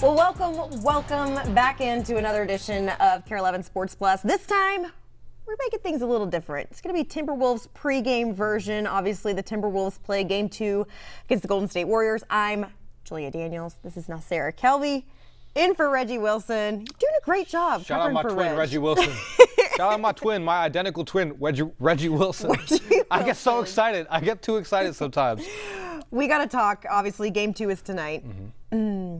Well, welcome back into another edition of KARE 11 Sports Plus. This time, we're making things a little different. It's going to be Timberwolves pregame version. Obviously, the Timberwolves play Game 2 against the Golden State Warriors. I'm Julia Daniels. This is Nasera Kelby, in for Reggie Wilson. You're doing a great job. Shout out my twin, Reggie Wilson. Shout out my twin, my identical twin, Reggie Wilson. I get so excited. I get too excited sometimes. We got to talk. Obviously, Game 2 is tonight. A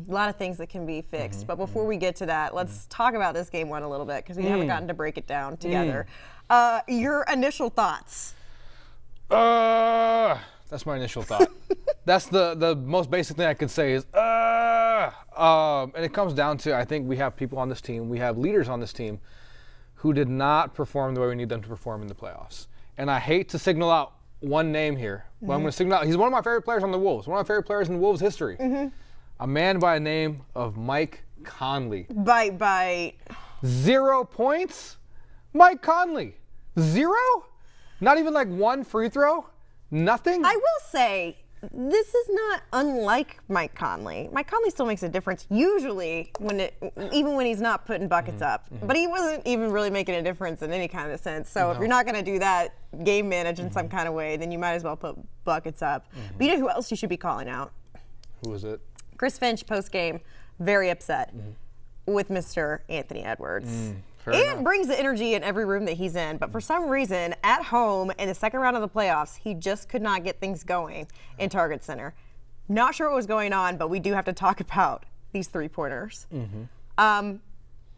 lot of things that can be fixed. But before we get to that, let's talk about this Game 1 a little bit because we haven't gotten to break it down together. Your initial thoughts? That's my initial thought. That's the most basic thing I can say is, and it comes down to, I think we have people on this team, we have leaders on this team who did not perform the way we need them to perform in the playoffs. And I hate to signal out one name here, but I'm going to signal out, he's one of my favorite players on the Wolves, one of my favorite players in the Wolves history. A man by the name of Mike Conley. By 0 points? Mike Conley. 0? Not even like one free throw? Nothing? I will say, this is not unlike Mike Conley. Mike Conley still makes a difference, usually, even when he's not putting buckets up. But he wasn't even really making a difference in any kind of sense. So if you're not going to do that, game manage in some kind of way, then you might as well put buckets up. But you know who else you should be calling out? Who is it? Chris Finch, post-game, very upset with Mr. Anthony Edwards. And brings the energy in every room that he's in. But for some reason, at home in the second round of the playoffs, he just could not get things going in Target Center. Not sure what was going on, but we do have to talk about these three-pointers.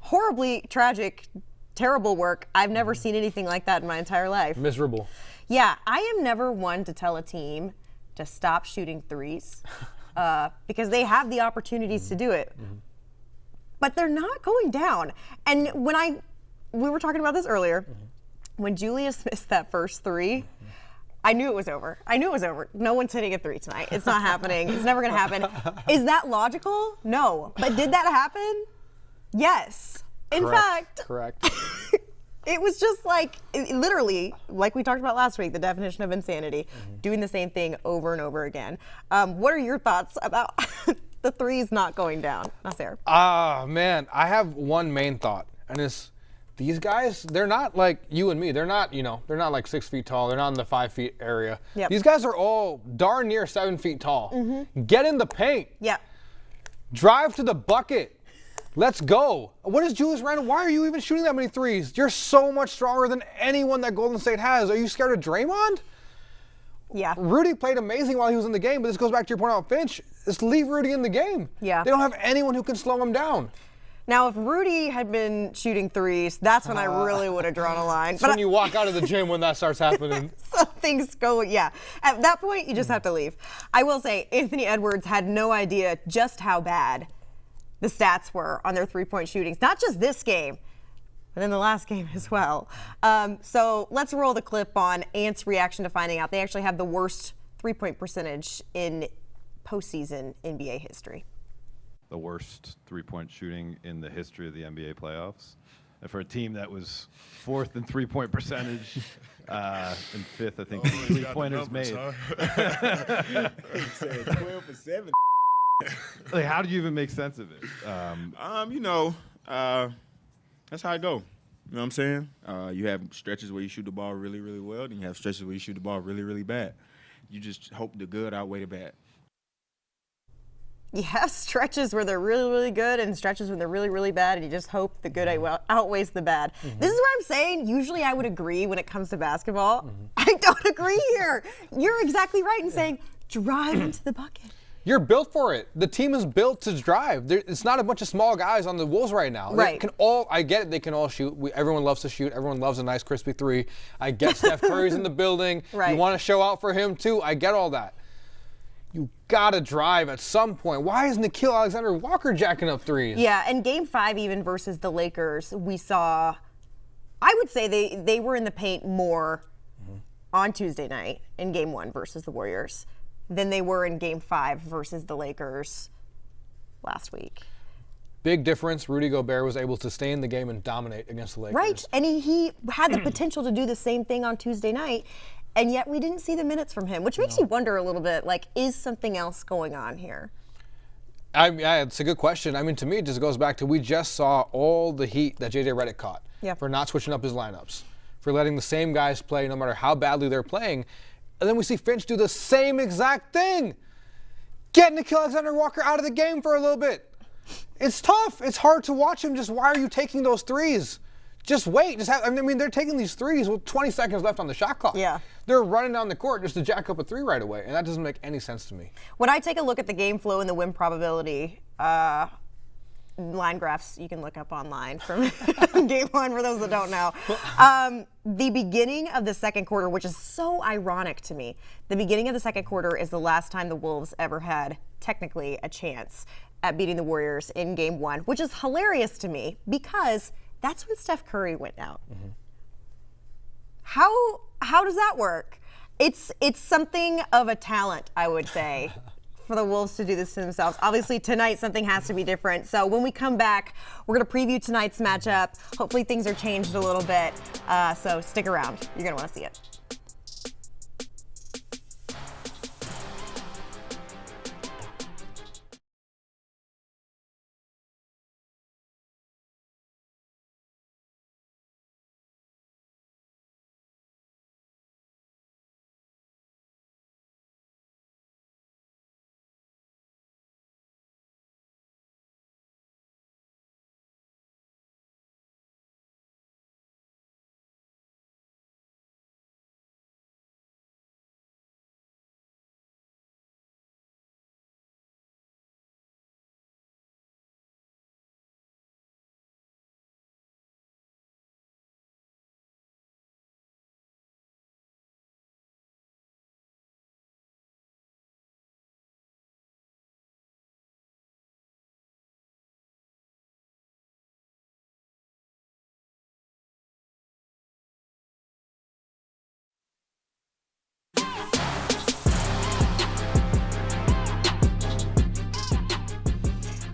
Horribly tragic, terrible work. I've never seen anything like that in my entire life. Miserable. Yeah, I am never one to tell a team to stop shooting threes because they have the opportunities to do it. But they're not going down. And we were talking about this earlier, when Julius missed that first three, I knew it was over. I knew it was over. No one's hitting a three tonight. It's not happening. It's never going to happen. Is that logical? No. But did that happen? Yes. In fact, Correct. it was just like, literally, like we talked about last week, the definition of insanity, doing the same thing over and over again. What are your thoughts about the threes not going down? Nasser. Man, I have one main thought, and it's these guys, they're not like you and me. They're not, they're not like 6 feet tall. They're not in the 5 feet area. Yep. These guys are all darn near 7 feet tall. Get in the paint. Yeah. Drive to the bucket. Let's go. What is Julius Randle? Why are you even shooting that many threes? You're so much stronger than anyone that Golden State has. Are you scared of Draymond? Yeah. Rudy played amazing while he was in the game, but this goes back to your point about Finch. Just leave Rudy in the game. Yeah. They don't have anyone who can slow him down. Now, if Rudy had been shooting threes, that's when I really would have drawn a line. But when you walk out of the gym when that starts happening. So things go, yeah. At that point, you just have to leave. I will say, Anthony Edwards had no idea just how bad the stats were on their three-point shootings. Not just this game, but in the last game as well. So let's roll the clip on Ant's reaction to finding out they actually have the worst three-point percentage in postseason NBA history. The worst three-point shooting in the history of the NBA playoffs. And for a team that was fourth in three-point percentage and fifth, I think, in three-pointers made. 12 for 7. Like, how do you even make sense of it? That's how I go. You know what I'm saying? You have stretches where you shoot the ball really, really well, and you have stretches where you shoot the ball really, really bad. You just hope the good outweigh the bad. You have stretches where they're really, really good and stretches when they're really, really bad, and you just hope the good outweighs the bad. This is what I'm saying. Usually I would agree when it comes to basketball. I don't agree here. You're exactly right in saying drive into the bucket. You're built for it. The team is built to drive. It's not a bunch of small guys on the Wolves right now. Right. I get it. They can all shoot. Everyone loves to shoot. Everyone loves a nice crispy three. I get Steph Curry's in the building. Right. You want to show out for him too. I get all that. You gotta drive at some point. Why is Nickeil Alexander-Walker jacking up threes? Yeah, and Game 5 even versus the Lakers, we saw, I would say they were in the paint more on Tuesday night in Game 1 versus the Warriors than they were in Game 5 versus the Lakers last week. Big difference. Rudy Gobert was able to stay in the game and dominate against the Lakers. Right, and he had the potential to do the same thing on Tuesday night. And yet we didn't see the minutes from him, which makes you wonder a little bit, like, is something else going on here? It's a good question. I mean, to me, it just goes back to we just saw all the heat that JJ Redick caught for not switching up his lineups, for letting the same guys play no matter how badly they're playing. And then we see Finch do the same exact thing. Get Nickeil Alexander-Walker out of the game for a little bit. It's tough. It's hard to watch him. Just why are you taking those threes? Just wait. I mean, they're taking these threes with 20 seconds left on the shot clock. Yeah. They're running down the court just to jack up a three right away, and that doesn't make any sense to me. When I take a look at the game flow and the win probability line graphs, you can look up online from game one for those that don't know. The beginning of the second quarter, which is so ironic to me, the beginning of the second quarter is the last time the Wolves ever had technically a chance at beating the Warriors in game one, which is hilarious to me because that's when Steph Curry went out. Mm-hmm. How does that work? It's something of a talent, I would say, for the Wolves to do this to themselves. Obviously, tonight something has to be different. So when we come back, we're going to preview tonight's matchup. Hopefully things are changed a little bit. So stick around. You're going to want to see it.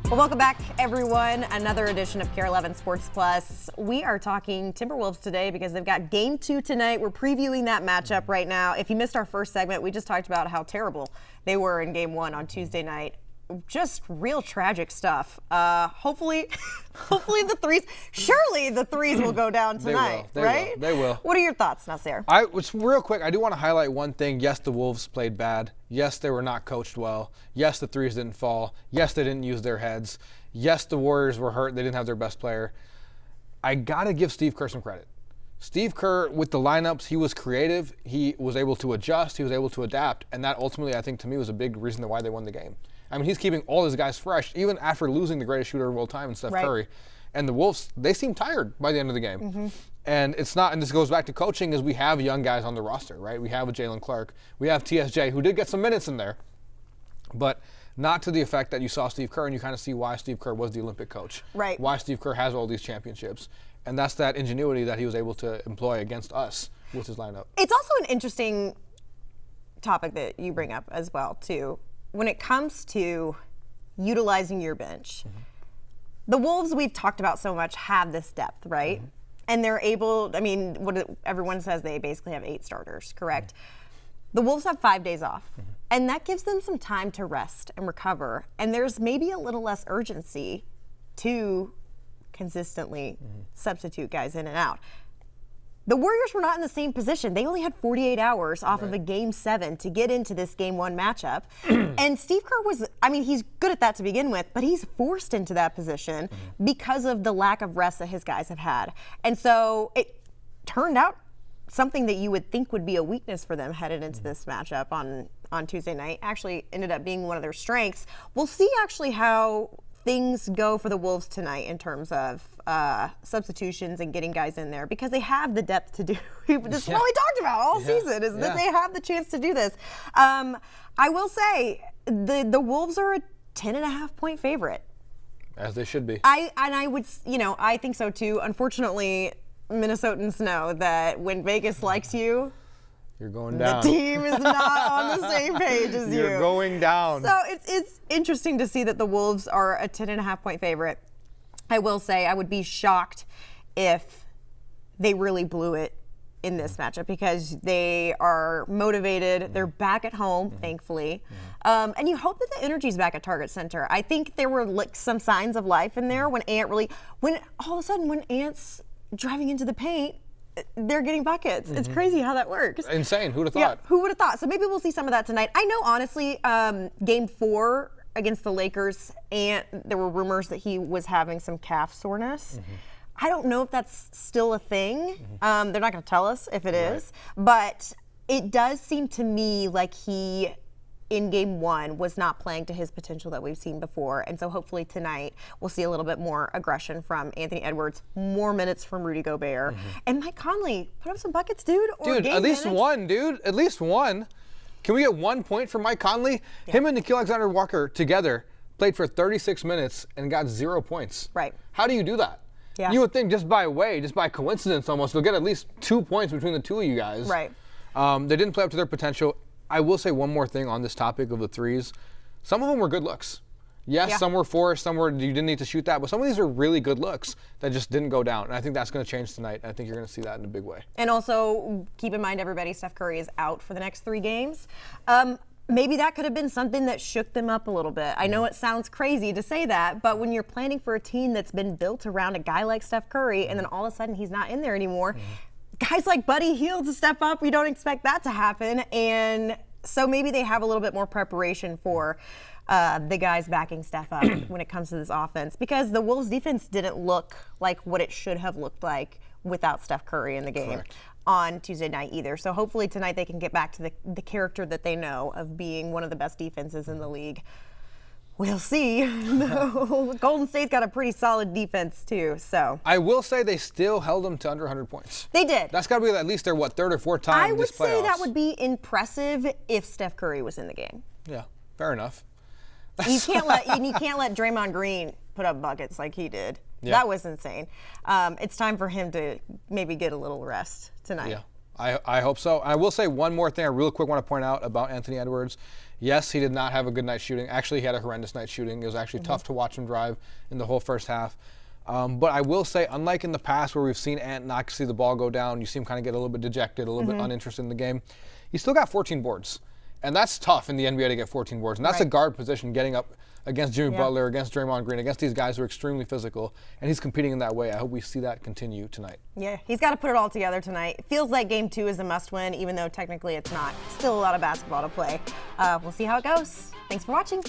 Well, welcome back, everyone. Another edition of KARE11 Sports Plus. We are talking Timberwolves today because they've got game 2 tonight. We're previewing that matchup right now. If you missed our first segment, we just talked about how terrible they were in game 1 on Tuesday night. Just real tragic stuff. Hopefully the threes, surely the threes will go down tonight, right? They will. What are your thoughts, Nasir? Real quick, I do want to highlight one thing. Yes, the Wolves played bad. Yes, they were not coached well. Yes, the threes didn't fall. Yes, they didn't use their heads. Yes, the Warriors were hurt. They didn't have their best player. I got to give Steve Kerr some credit. Steve Kerr, with the lineups, he was creative. He was able to adjust. He was able to adapt. And that ultimately, I think, to me, was a big reason why they won the game. I mean, he's keeping all his guys fresh, even after losing the greatest shooter of all time in Steph Curry. And the Wolves, they seem tired by the end of the game. Mm-hmm. And it's not, and this goes back to coaching, is we have young guys on the roster, right? We have a Jalen Clark. We have TSJ, who did get some minutes in there. But not to the effect that you saw Steve Kerr, and you kind of see why Steve Kerr was the Olympic coach. Right. Why Steve Kerr has all these championships. And that's that ingenuity that he was able to employ against us with his lineup. It's also an interesting topic that you bring up as well, too. When it comes to utilizing your bench, the Wolves we've talked about so much have this depth, right? Mm-hmm. And they're able, I mean, everyone says they basically have 8 starters, correct? Mm-hmm. The Wolves have 5 days off, and that gives them some time to rest and recover. And there's maybe a little less urgency to consistently substitute guys in and out. The Warriors were not in the same position. They only had 48 hours off of a Game 7 to get into this Game 1 matchup. And Steve Kerr was, I mean, he's good at that to begin with, but he's forced into that position because of the lack of rest that his guys have had. And so it turned out something that you would think would be a weakness for them headed into this matchup on Tuesday night actually ended up being one of their strengths. We'll see actually how things go for the Wolves tonight in terms of substitutions and getting guys in there because they have the depth to do. This is what we talked about all season is that they have the chance to do this. I will say the Wolves are a 10.5 point favorite. As they should be. I think so too. Unfortunately, Minnesotans know that when Vegas likes you, you're going down. The team is not on the same page as you. You're going down. So it's interesting to see that the Wolves are a 10.5 point favorite. I will say I would be shocked if they really blew it in this matchup because they are motivated. They're back at home, thankfully. And you hope that the energy's back at Target Center. I think there were like some signs of life in there when all of a sudden when Ant's driving into the paint, they're getting buckets. It's crazy how that works. Insane. Who'd have Yeah, thought? who would have thought? So maybe we'll see some of that tonight. I know, honestly, Game 4 against the Lakers, and there were rumors that he was having some calf soreness. I don't know if that's still a thing. They're not going to tell us if it is, but it does seem to me like he, in Game 1, was not playing to his potential that we've seen before. And so hopefully tonight we'll see a little bit more aggression from Anthony Edwards, more minutes from Rudy Gobert. And Mike Conley, put up some buckets, dude. Or Dude, game at least manage. one, dude. At least one. Can we get 1 point from Mike Conley? Him and Nickeil Alexander-Walker together played for 36 minutes and got 0 points. Right. How do you do that? Yeah. You would think just by coincidence almost, they'll get at least 2 points between the two of you guys. Right. They didn't play up to their potential. I will say one more thing on this topic of the threes. Some of them were good looks. Yes, Yeah. some were forced, some were you didn't need to shoot that, but some of these are really good looks that just didn't go down. And I think that's going to change tonight. I think you're going to see that in a big way. And also, keep in mind, everybody, Steph Curry is out for the next 3 games. Maybe that could have been something that shook them up a little bit. I know it sounds crazy to say that, but when you're planning for a team that's been built around a guy like Steph Curry, and then all of a sudden he's not in there anymore, guys like Buddy Hield to step up, we don't expect that to happen. And so maybe they have a little bit more preparation for the guys backing Steph up when it comes to this offense, because the Wolves defense didn't look like what it should have looked like without Steph Curry in the game Correct. on Tuesday night either. So hopefully tonight they can get back to the character that they know of being one of the best defenses in the league. We'll see. Golden State's got a pretty solid defense too, so. I will say they still held them to under 100 points. They did. That's got to be at least their, third or fourth time I in would this playoffs. say that would be impressive if Steph Curry was in the game. Yeah, fair enough. You can't let Draymond Green put up buckets like he did. Yeah. That was insane. It's time for him to maybe get a little rest tonight. Yeah, I hope so. I will say one more thing I real quick want to point out about Anthony Edwards. Yes, he did not have a good night shooting. Actually, he had a horrendous night shooting. It was actually tough to watch him drive in the whole first half. But I will say, unlike in the past where we've seen Ant not see the ball go down, you see him kind of get a little bit dejected, a little bit uninterested in the game. He still got 14 boards. And that's tough in the NBA to get 14 boards. And that's a Right. guard position, getting up against Jimmy Yeah. Butler, against Draymond Green, against these guys who are extremely physical. And he's competing in that way. I hope we see that continue tonight. Yeah, he's got to put it all together tonight. It feels like Game 2 is a must-win, even though technically it's not. Still a lot of basketball to play. We'll see how it goes. Thanks for watching.